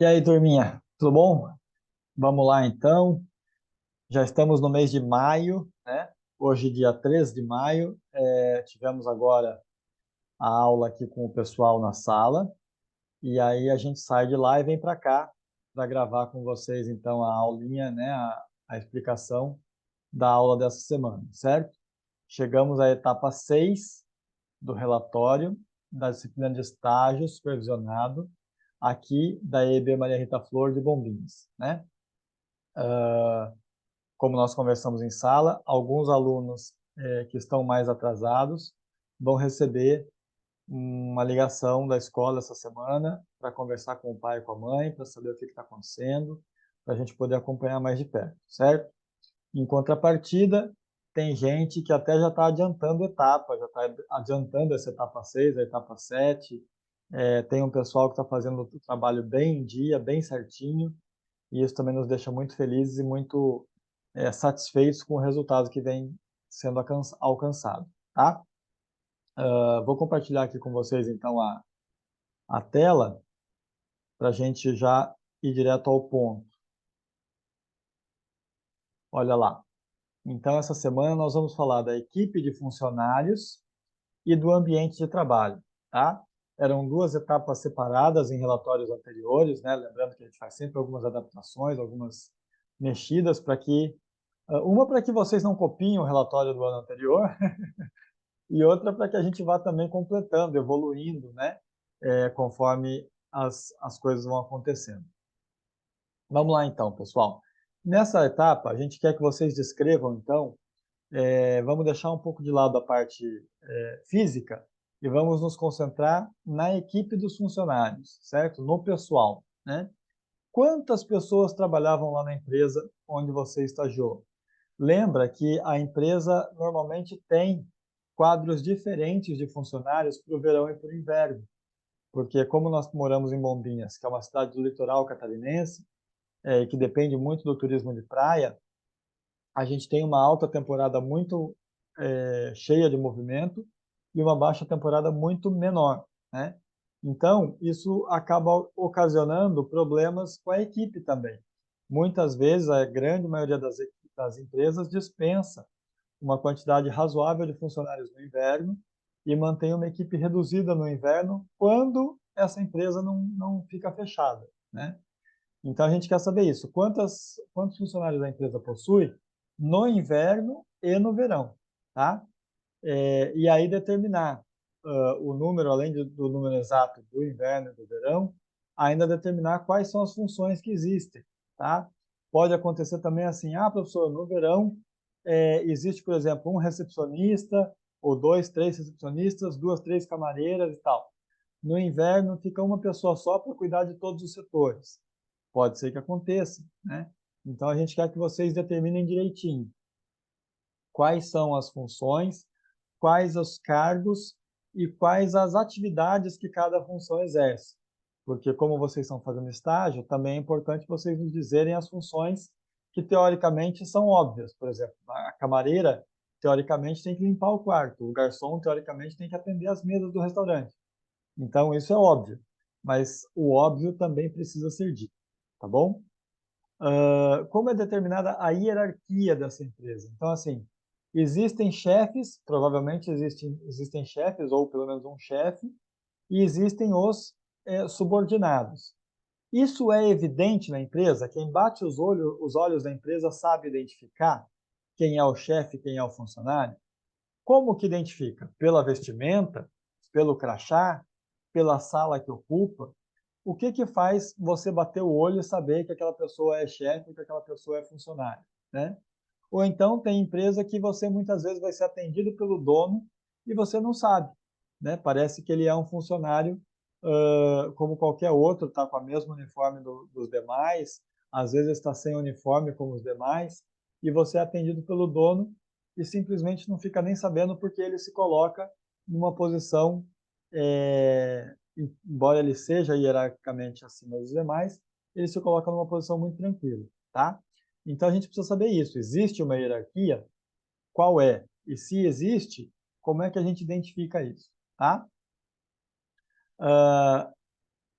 E aí, turminha, tudo bom? Vamos lá, então. Já estamos no mês de maio, né? Hoje, dia 13 de maio, tivemos agora a aula aqui com o pessoal na sala. E aí a gente sai de lá e vem para cá para gravar com vocês, então, a aulinha, né? A explicação da aula dessa semana, certo? Chegamos à etapa 6 do relatório da disciplina de estágio supervisionado aqui da EB Maria Rita Flor de Bombinhas, né? Como nós conversamos em sala, alguns alunos que estão mais atrasados vão receber uma ligação da escola essa semana para conversar com o pai e com a mãe, para saber o que está acontecendo, para a gente poder acompanhar mais de perto, certo? Em contrapartida, tem gente que até já está adiantando etapa, já está adiantando essa etapa 6, a etapa 7. Tem um pessoal que está fazendo o trabalho bem em dia, bem certinho, e isso também nos deixa muito felizes e muito satisfeitos com o resultado que vem sendo alcançado, tá? Vou compartilhar aqui com vocês, então, a tela para a gente já ir direto ao ponto. Olha lá. Então, essa semana nós vamos falar da equipe de funcionários e do ambiente de trabalho, tá? Eram duas etapas separadas em relatórios anteriores, né? Lembrando que a gente faz sempre algumas adaptações, algumas mexidas para que uma para que vocês não copiem o relatório do ano anterior e outra para que a gente vá também completando, evoluindo, né? Conforme as coisas vão acontecendo. Vamos lá então, pessoal. Nessa etapa, a gente quer que vocês descrevam, então, vamos deixar um pouco de lado a parte física e vamos nos concentrar na equipe dos funcionários, certo? No pessoal, né? Quantas pessoas trabalhavam lá na empresa onde você estagiou? Lembra que a empresa normalmente tem quadros diferentes de funcionários para o verão e para o inverno, porque como nós moramos em Bombinhas, que é uma cidade do litoral catarinense, que depende muito do turismo de praia, a gente tem uma alta temporada muito cheia de movimento e uma baixa temporada muito menor, né? Então, isso acaba ocasionando problemas com a equipe também. Muitas vezes, a grande maioria das empresas dispensa uma quantidade razoável de funcionários no inverno e mantém uma equipe reduzida no inverno quando essa empresa não fica fechada, né? Então, a gente quer saber isso. Quantos funcionários a empresa possui no inverno e no verão, tá? E aí determinar o número, além do número exato do inverno e do verão, ainda determinar quais são as funções que existem, tá? Pode acontecer também assim, professor, no verão existe, por exemplo, um recepcionista, ou dois, três recepcionistas, duas, três camareiras e tal. No inverno fica uma pessoa só para cuidar de todos os setores. Pode ser que aconteça, né? Então a gente quer que vocês determinem direitinho quais são as funções, quais os cargos e quais as atividades que cada função exerce. Porque como vocês estão fazendo estágio, também é importante vocês nos dizerem as funções que teoricamente são óbvias. Por exemplo, a camareira teoricamente tem que limpar o quarto, o garçom teoricamente tem que atender as mesas do restaurante. Então isso é óbvio, mas o óbvio também precisa ser dito, tá bom? Como é determinada a hierarquia dessa empresa? Então, assim, existem chefes, provavelmente existem chefes, ou pelo menos um chefe, e existem os subordinados. Isso é evidente na empresa? Quem bate os olhos da empresa sabe identificar quem é o chefe, quem é o funcionário? Como que identifica? Pela vestimenta, pelo crachá, pela sala que ocupa? O que que faz você bater o olho e saber que aquela pessoa é chefe, que aquela pessoa é funcionário, né? Ou então tem empresa que você muitas vezes vai ser atendido pelo dono e você não sabe, né? Parece que ele é um funcionário como qualquer outro, está com o mesmo uniforme dos demais, às vezes está sem uniforme como os demais, e você é atendido pelo dono e simplesmente não fica nem sabendo porque ele se coloca numa posição, embora ele seja hierarquicamente acima dos demais, ele se coloca numa posição muito tranquila, tá? Então a gente precisa saber isso. Existe uma hierarquia? Qual é? E se existe, como é que a gente identifica isso, tá?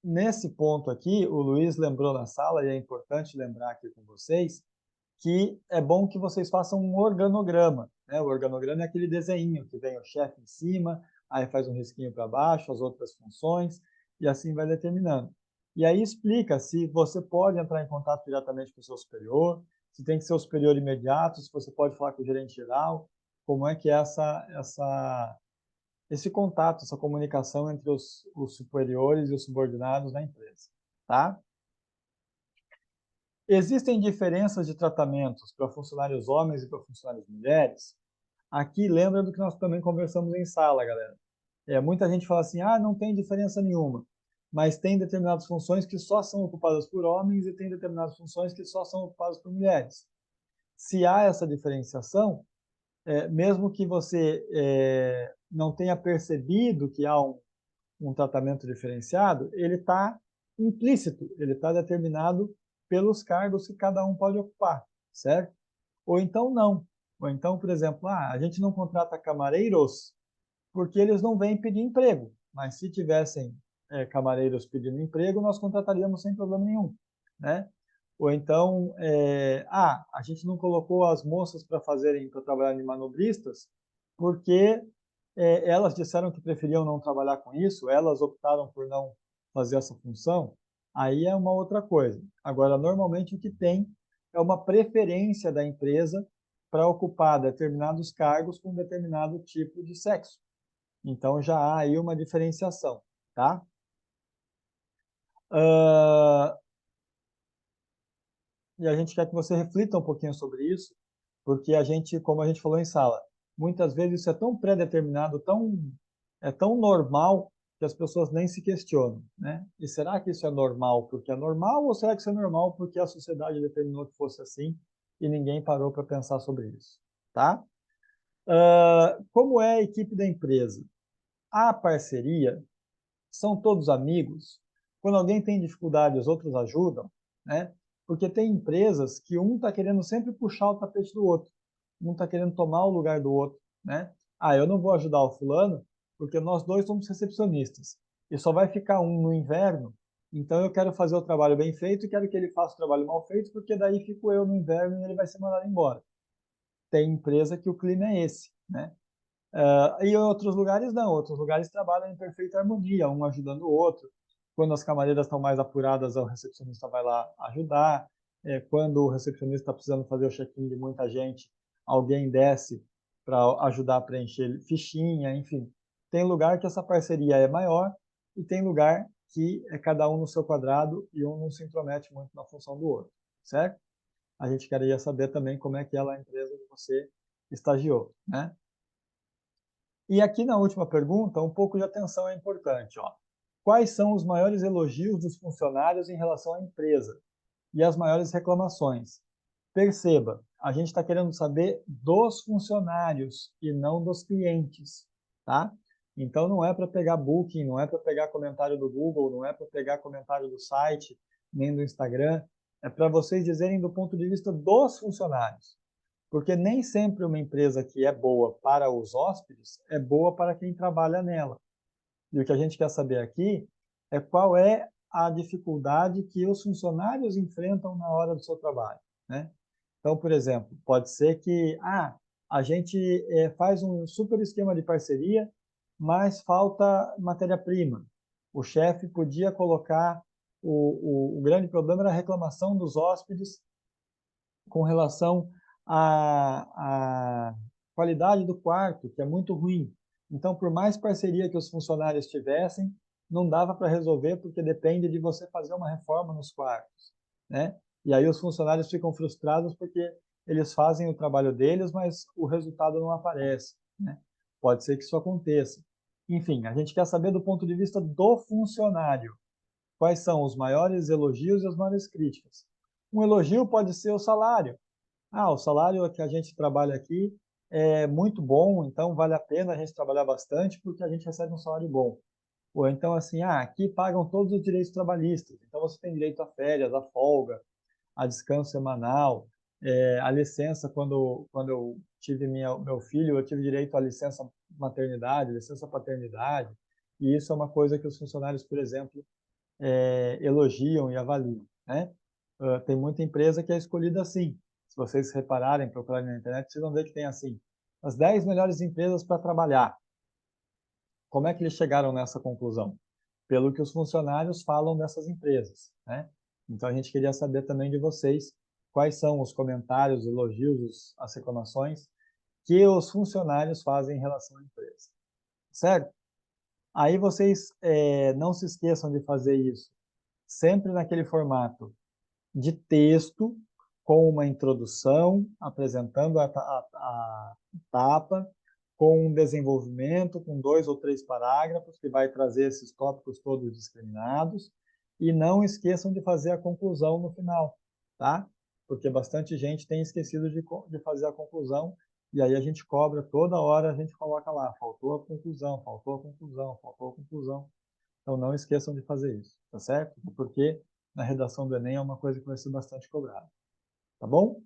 nesse ponto aqui, o Luiz lembrou na sala, e é importante lembrar aqui com vocês, que é bom que vocês façam um organograma, né? O organograma é aquele desenho que vem o chefe em cima, aí faz um risquinho para baixo, as outras funções, e assim vai determinando. E aí explica se você pode entrar em contato diretamente com o seu superior, se tem que ser o superior imediato, se você pode falar com o gerente geral, como é que é esse contato, essa comunicação entre os superiores e os subordinados na empresa, tá? Existem diferenças de tratamentos para funcionários homens e para funcionários mulheres? Aqui lembra do que nós também conversamos em sala, galera. Muita gente fala assim, ah, não tem diferença nenhuma, mas tem determinadas funções que só são ocupadas por homens e tem determinadas funções que só são ocupadas por mulheres. Se há essa diferenciação, mesmo que você não tenha percebido que há um tratamento diferenciado, ele está implícito, ele está determinado pelos cargos que cada um pode ocupar, certo? Ou então não. Ou então, por exemplo, a gente não contrata camareiros porque eles não vêm pedir emprego, mas se tivessem camareiros pedindo emprego, nós contrataríamos sem problema nenhum, né? Ou então, a gente não colocou as moças para trabalhar de manobristas, porque elas disseram que preferiam não trabalhar com isso, elas optaram por não fazer essa função, aí é uma outra coisa. Agora, normalmente o que tem é uma preferência da empresa para ocupar determinados cargos com determinado tipo de sexo. Então já há aí uma diferenciação, tá? Uh, e a gente quer que você reflita um pouquinho sobre isso, porque a gente, como a gente falou em sala, muitas vezes isso é tão pré-determinado, é tão normal que as pessoas nem se questionam, né? E será que isso é normal porque é normal ou será que isso é normal porque a sociedade determinou que fosse assim e ninguém parou para pensar sobre isso, tá? Como é a equipe da empresa? A parceria são todos amigos. Quando alguém tem dificuldade, os outros ajudam, né? Porque tem empresas que um está querendo sempre puxar o tapete do outro, um está querendo tomar o lugar do outro, né? Ah, eu não vou ajudar o fulano porque nós dois somos recepcionistas e só vai ficar um no inverno, então eu quero fazer o trabalho bem feito e quero que ele faça o trabalho mal feito porque daí fico eu no inverno e ele vai ser mandado embora. Tem empresa que o clima é esse, né? E em outros lugares não, outros lugares trabalham em perfeita harmonia, um ajudando o outro. Quando as camareiras estão mais apuradas, o recepcionista vai lá ajudar. Quando o recepcionista está precisando fazer o check-in de muita gente, alguém desce para ajudar a preencher fichinha, enfim. Tem lugar que essa parceria é maior e tem lugar que é cada um no seu quadrado e um não se intromete muito na função do outro, certo? A gente queria saber também como é que é lá a empresa que você estagiou, né? E aqui na última pergunta, um pouco de atenção é importante. Ó. Quais são os maiores elogios dos funcionários em relação à empresa e as maiores reclamações? Perceba, a gente está querendo saber dos funcionários e não dos clientes, tá? Então não é para pegar booking, não é para pegar comentário do Google, não é para pegar comentário do site, nem do Instagram, é para vocês dizerem do ponto de vista dos funcionários. Porque nem sempre uma empresa que é boa para os hóspedes é boa para quem trabalha nela. E o que a gente quer saber aqui é qual é a dificuldade que os funcionários enfrentam na hora do seu trabalho, né? Então, por exemplo, pode ser que a gente faz um super esquema de parceria, mas falta matéria-prima. O chefe podia colocar o grande problema era a reclamação dos hóspedes com relação à qualidade do quarto, que é muito ruim. Então, por mais parceria que os funcionários tivessem, não dava para resolver porque depende de você fazer uma reforma nos quartos, né? E aí os funcionários ficam frustrados porque eles fazem o trabalho deles, mas o resultado não aparece, né? Pode ser que isso aconteça. Enfim, a gente quer saber do ponto de vista do funcionário, quais são os maiores elogios e as maiores críticas. Um elogio pode ser o salário. O salário que a gente trabalha aqui é muito bom, então vale a pena a gente trabalhar bastante porque a gente recebe um salário bom. Ou então assim, aqui pagam todos os direitos trabalhistas, então você tem direito a férias, a folga, a descanso semanal, a licença quando eu tive meu filho, eu tive direito à licença maternidade, licença paternidade, e isso é uma coisa que os funcionários, por exemplo, elogiam e avaliam, né? Tem muita empresa que é escolhida assim. Se vocês repararem, procurarem na internet, vocês vão ver que tem assim, as 10 melhores empresas para trabalhar. Como é que eles chegaram nessa conclusão? Pelo que os funcionários falam dessas empresas, né? Então a gente queria saber também de vocês quais são os comentários, elogios, as reclamações que os funcionários fazem em relação à empresa, certo? Aí vocês não se esqueçam de fazer isso sempre naquele formato de texto, com uma introdução, apresentando a etapa, com um desenvolvimento, com 2 ou 3 parágrafos, que vai trazer esses tópicos todos discriminados, e não esqueçam de fazer a conclusão no final, tá? Porque bastante gente tem esquecido de fazer a conclusão, e aí a gente cobra toda hora, a gente coloca lá, faltou a conclusão, faltou a conclusão, faltou a conclusão. Então não esqueçam de fazer isso, tá certo? Porque na redação do Enem é uma coisa que vai ser bastante cobrada, tá bom?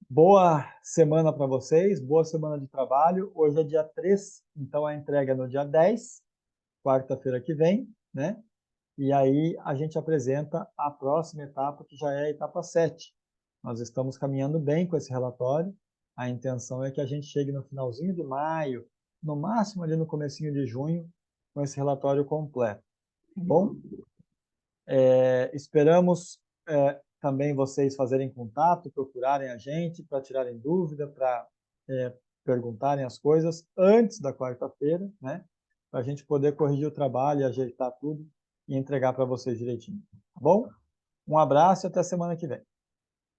Boa semana para vocês, boa semana de trabalho. Hoje é dia 3, então a entrega é no dia 10, quarta-feira que vem, né? E aí a gente apresenta a próxima etapa, que já é a etapa 7. Nós estamos caminhando bem com esse relatório. A intenção é que a gente chegue no finalzinho de maio, no máximo ali no comecinho de junho, com esse relatório completo. Tá bom? Esperamos também vocês fazerem contato, procurarem a gente para tirarem dúvida, para perguntarem as coisas antes da quarta-feira, né? Para a gente poder corrigir o trabalho e ajeitar tudo e entregar para vocês direitinho. Tá bom? Um abraço e até semana que vem.